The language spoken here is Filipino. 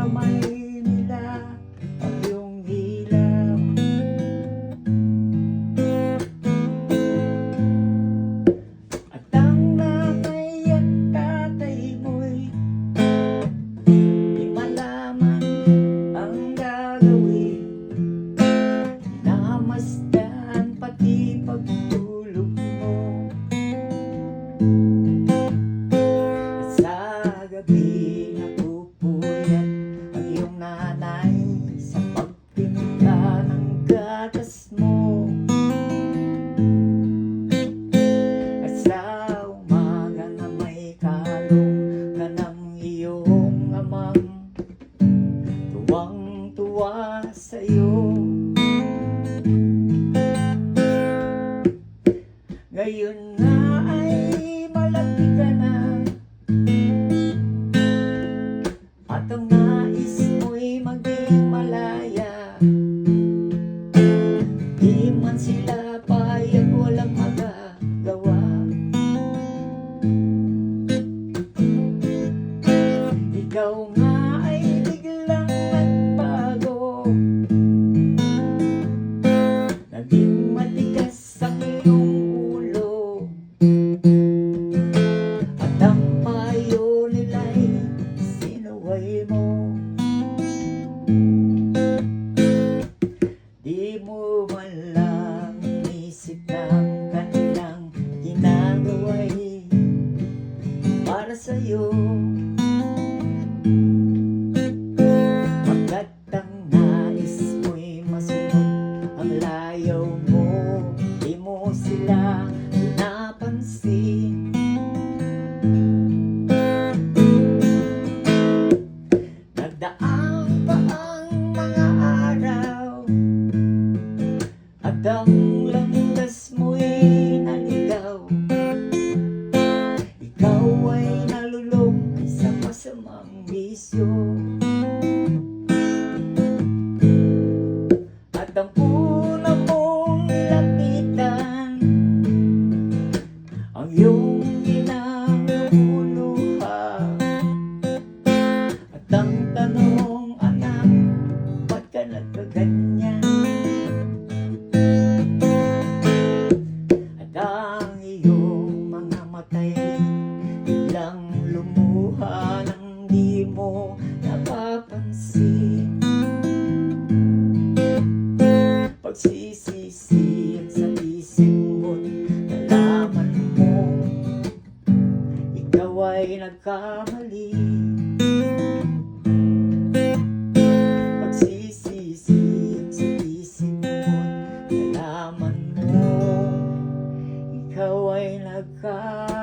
kamay nila ang iyong ilaw. At ang nanay at tatay mo'y di malaman ang gagawin. Namasdan pati pagtulog mo. At sa gabi napupuyat ang iyong nanay sa pagpinta ng gatas mo. At sa umaga na may kalong ka ng iyong amang tuwang-tuwa sa'yo. Ngayon nga ay malaki ka na, at ang nais mo'y maging malaya. Di man sila payag, walang magagawa. Ikaw nga ay biglang nagbago, naging matigas ang iyong ulo. At ang payo nila'y sinuway mo. Di mo man lang inisip ng kanilang ginagawa'y para sa'yo. Pagkat ang nais mo'y masunod ang layaw mo, di mo sila napansin. Nagdaan pa ang mga araw, at ang landas mo'y naligaw. Ikaw ay nalulog sa masamang bisyo. At ang una mong lapitan ang iyong ginaguluha. At ang tanong, anak, ba't ka nagkaganyan? At ang iyong mga matay biglang lumuha nang di mo napapansin. Pagsisisihan sa isip mo't nalaman mo ikaw ay nagkamali. Pagsisisihan sa isip mo't nalaman mo ikaw ay nagkamali.